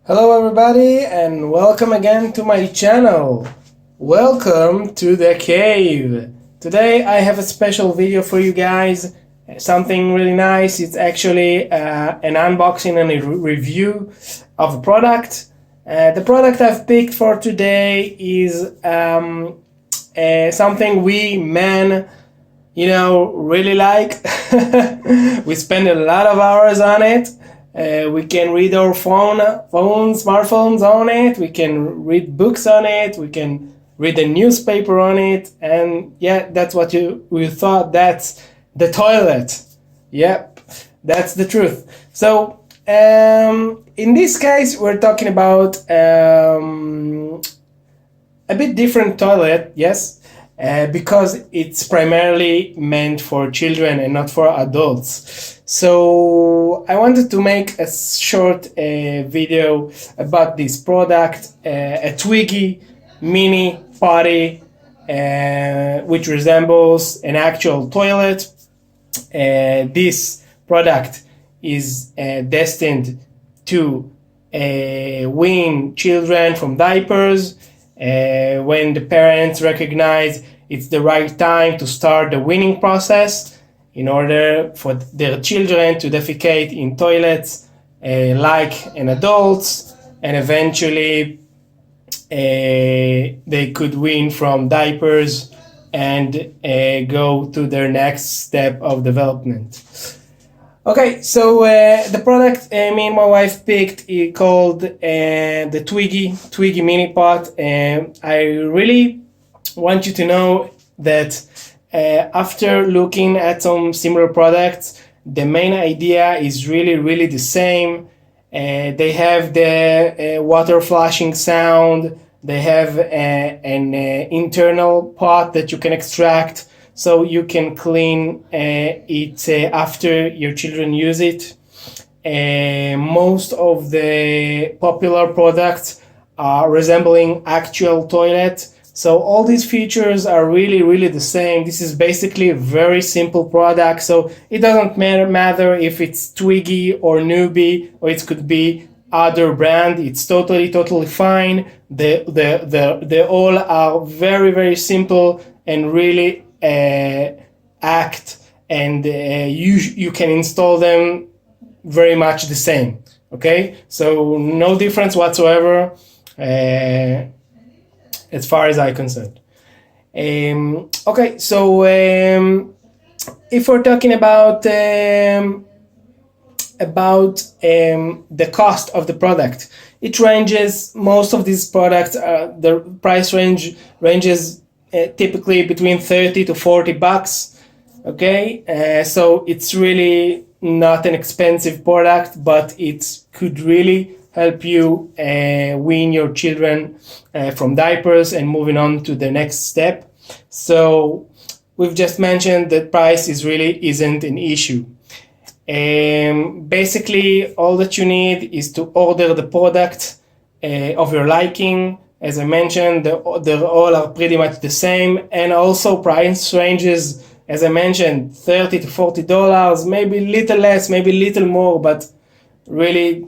Hello everybody and welcome again to my channel. Welcome to the cave. Today I have a special video for you guys, something really nice. It's actually an unboxing and a review of a product. The product I've picked for today is something we men really like. We spend a lot of hours on it. We can read our smartphones on it. We can read books on it. We can read a newspaper on it. And yeah, that's what you thought. That's the toilet. Yep, that's the truth. So in this case, we're talking about a bit different toilet, yes, because it's primarily meant for children and not for adults. So I wanted to make a short video about this product, a Twiggy mini potty, which resembles an actual toilet. This product is destined to wean children from diapers when the parents recognize it's the right time to start the weaning process, in order for their children to defecate in toilets like an adults, and eventually they could wean from diapers and go to their next step of development. Okay, so the product me and my wife picked is called the Twiggy Mini Pot. I really want you to know that after looking at some similar products, the main idea is really the same. They have the water flushing sound. They have an internal pot that you can extract, so you can clean it after your children use it. Most of the popular products are resembling actual toilet. So all these features are really the same. This is basically a very simple product. So it doesn't matter if it's Twiggy or Newbie, or it could be other brand. It's totally fine. They all are very simple and really act, and you can install them very much the same. Okay, so no difference whatsoever. As far as I'm concerned. Okay, so if we're talking about the cost of the product, it ranges. Most of these products, the price ranges typically between $30 to $40. Okay, so it's really not an expensive product, but it could really help you wean your children from diapers and moving on to the next step. So we've just mentioned that price isn't an issue. Basically, all that you need is to order the product of your liking. As I mentioned, they all are pretty much the same, and also price ranges, as I mentioned, $30 to $40, maybe a little less, maybe a little more, but really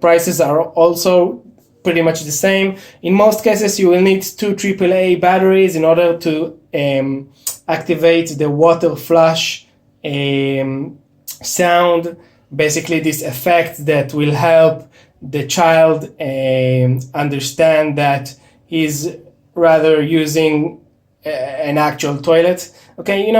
prices are also pretty much the same. In most cases, you will need 2 AAA batteries in order to activate the water flush sound. Basically, this effect that will help the child understand that he's rather using an actual toilet. Okay,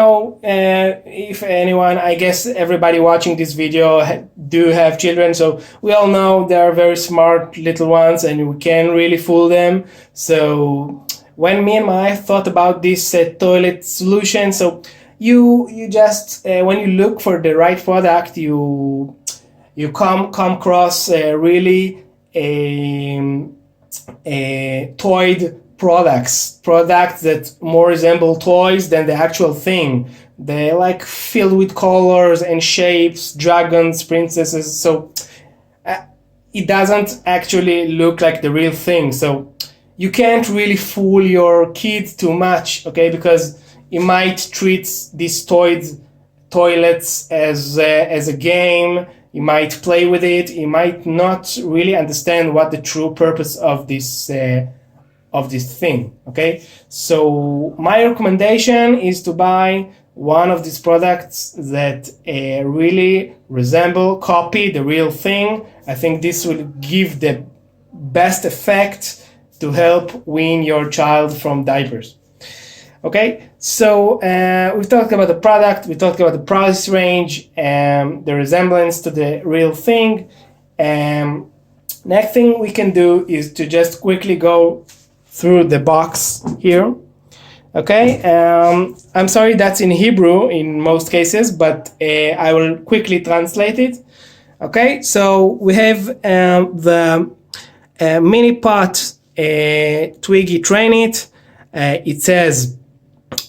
if anyone, I guess everybody watching this video do have children, so we all know they are very smart little ones and we can really fool them. So when me and my wife thought about this toilet solution, so you just when you look for the right product, you come across really toyed products that more resemble toys than the actual thing. They like filled with colors and shapes, dragons, princesses. So it doesn't actually look like the real thing. So you can't really fool your kids too much, okay? Because you might treat these toilets as a game, he might play with it, he might not really understand what the true purpose of this thing. Okay, so my recommendation is to buy one of these products that really copy the real thing. I think this will give the best effect to help wean your child from diapers. Okay, so we've talked about the product, we talked about the price range, the resemblance to the real thing. Next thing we can do is to just quickly go through the box here. Okay, I'm sorry that's in Hebrew in most cases, but I will quickly translate it. Okay, so we have the mini pot Twiggy Train It. It says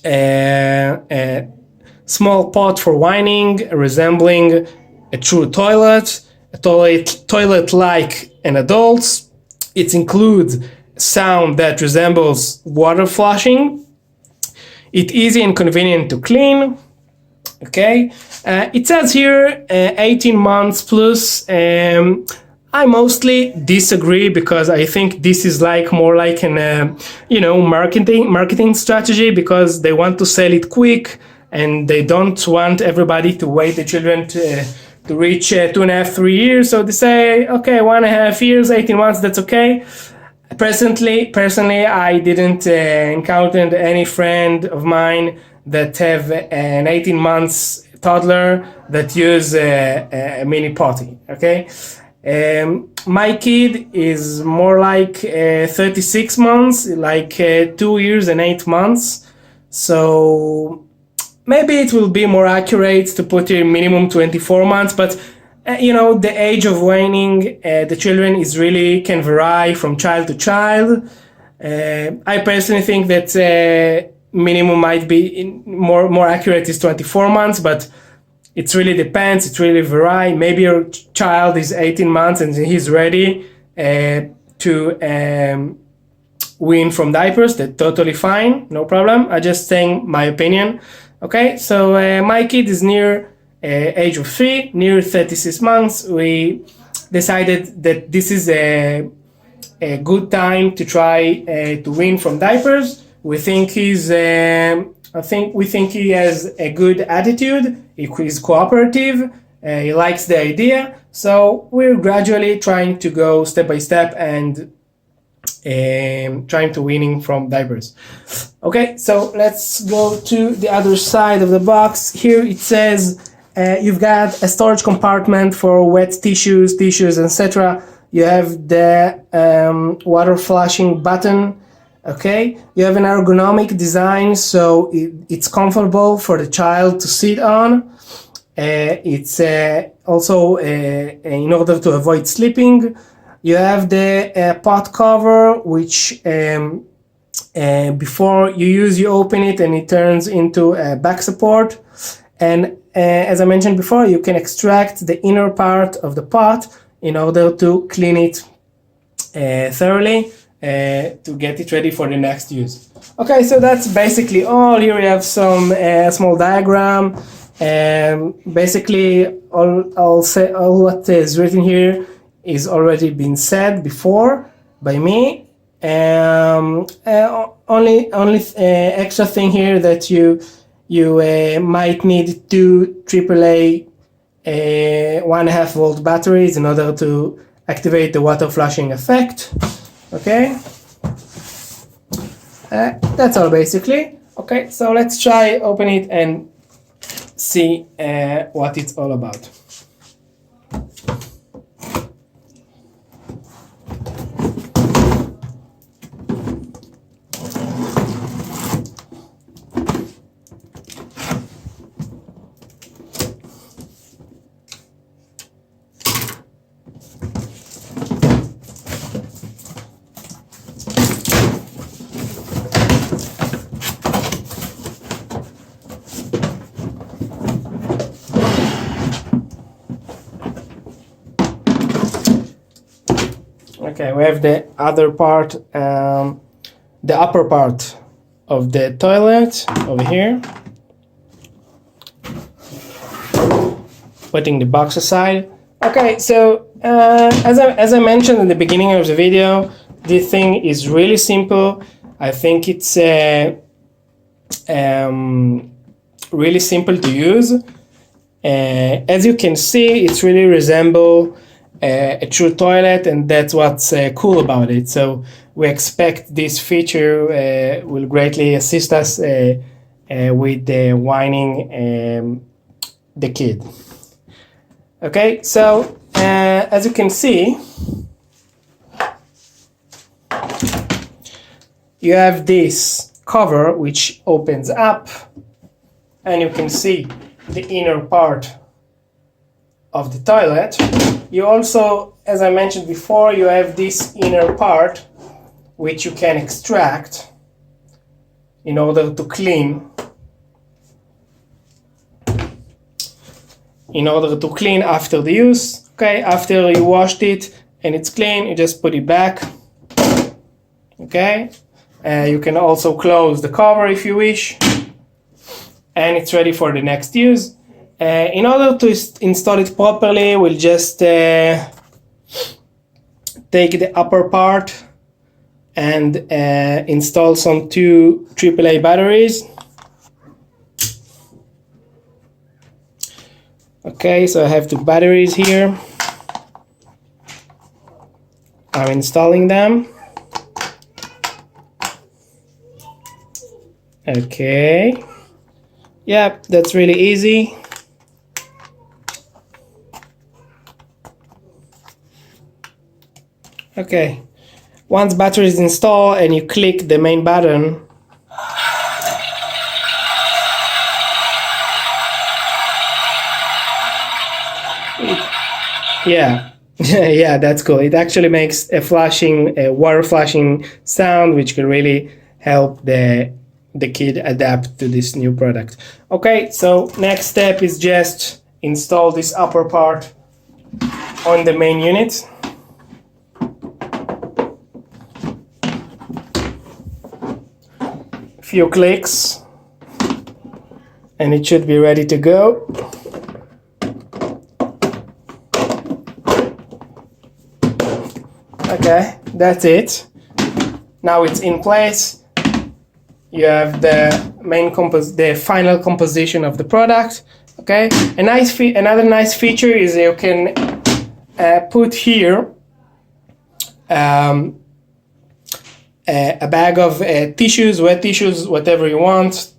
a small pot for whining, resembling a true toilet, a toilet like an adult's. It includes sound that resembles water flushing. It's easy and convenient to clean. Okay, it says here 18 months plus. I mostly disagree because I think this is more like an marketing strategy, because they want to sell it quick and they don't want everybody to wait the children to reach 2.5, 3 years. So they say, okay, 1.5 years, 18 months, that's okay. Personally, I didn't encounter any friend of mine that have an 18 months toddler that use a mini potty. Okay. My kid is more like 36 months, like 2 years and 8 months. So maybe it will be more accurate to put here minimum 24 months, but the age of weaning the children can vary from child to child. I personally think that minimum might be more accurate is 24 months, but it really depends. It really varies. Maybe your child is 18 months and he's ready to wean from diapers. That's totally fine, no problem. I just saying my opinion. Okay, so my kid is near age of 3, near 36 months. We decided that this is a good time to try to wean from diapers. We think he has a good attitude. He's cooperative. He likes the idea. So we're gradually trying to go step by step and trying to weaning from diapers. Okay, so let's go to the other side of the box. Here it says you've got a storage compartment for wet tissues, etc. You have the water flushing button. Okay, you have an ergonomic design, so it's comfortable for the child to sit on. It's also in order to avoid slipping. You have the pot cover, which before you use, you open it and it turns into a back support. And as I mentioned before, you can extract the inner part of the pot in order to clean it thoroughly to get it ready for the next use. Okay, so that's basically all. Here we have some small diagram. Basically, all what is written here is already been said before by me. Only extra thing here that you might need 2 AAA 1.5 volt batteries in order to activate the water flushing effect. Okay, that's all basically. Okay, so let's try open it and see what it's all about. Okay, we have the other part, the upper part of the toilet over here. Putting the box aside. Okay, so as I mentioned in the beginning of the video, this thing is really simple. I think it's really simple to use. As you can see, it's really resemble a true toilet, and that's what's cool about it. So we expect this feature will greatly assist us with the weaning the kid. Okay, so as you can see, you have this cover which opens up, and you can see the inner part of the toilet. You also, as I mentioned before, you have this inner part which you can extract in order to clean. After the use. Okay, after you washed it and it's clean, you just put it back. Okay, you can also close the cover if you wish, and it's ready for the next use. In order to install it properly, we'll just take the upper part and install some 2 AAA batteries. Okay, so I have 2 batteries here. I'm installing them. Okay. Yep, that's really easy. Okay. Once battery is installed and you click the main button, yeah, yeah, that's cool. It actually makes a flashing, a water flashing sound, which can really help the kid adapt to this new product. Okay, so next step is just install this upper part on the main unit. Few clicks, and it should be ready to go. Okay, that's it. Now it's in place. You have the the final composition of the product. Okay, another nice feature is you can put here a bag of tissues, wet tissues, whatever you want,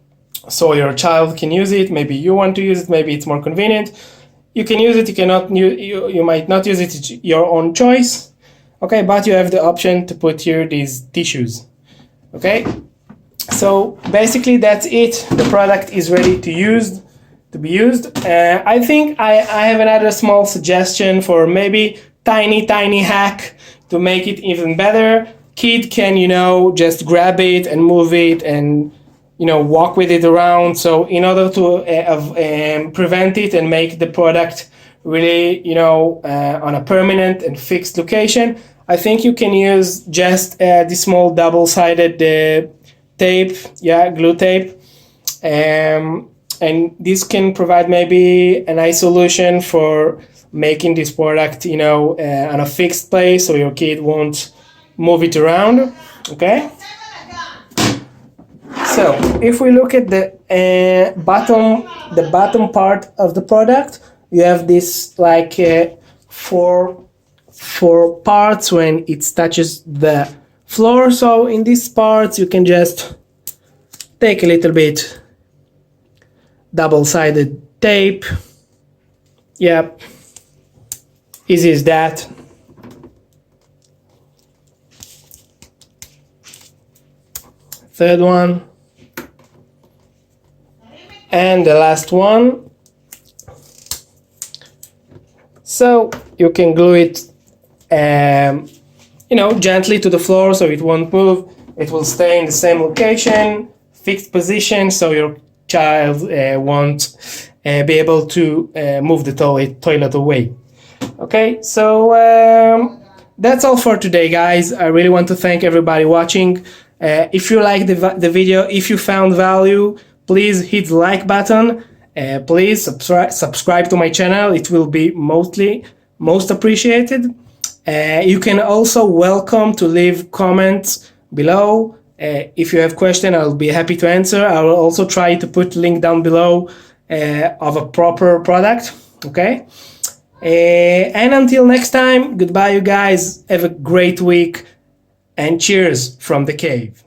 so your child can use it. Maybe you want to use it. Maybe it's more convenient. You can use it. You cannot. You might not use it. It's your own choice. Okay, but you have the option to put here these tissues. Okay, so basically that's it. The product is ready to be used. I think I have another small suggestion for maybe tiny hack to make it even better. Kid can, just grab it and move it and, walk with it around. So in order to prevent it and make the product really, on a permanent and fixed location, I think you can use just this small double-sided tape, glue tape. And this can provide maybe a nice solution for making this product, on a fixed place so your kid won't move it around. Okay, so if we look at the bottom part of the product, you have this like four parts when it touches the floor. So in these parts you can just take a little bit double-sided tape. Yep, easy as that. Third one, and the last one. So you can glue it, gently to the floor so it won't move. It will stay in the same location, fixed position, so your child won't be able to move the toilet away. Okay, so that's all for today, guys. I really want to thank everybody watching. If you like the video, if you found value, please hit the like button. Please subscribe to my channel. It will be most appreciated. You can also welcome to leave comments below. If you have question, I'll be happy to answer. I will also try to put link down below of a proper product. Okay. And until next time, goodbye, you guys. Have a great week and cheers from the cave.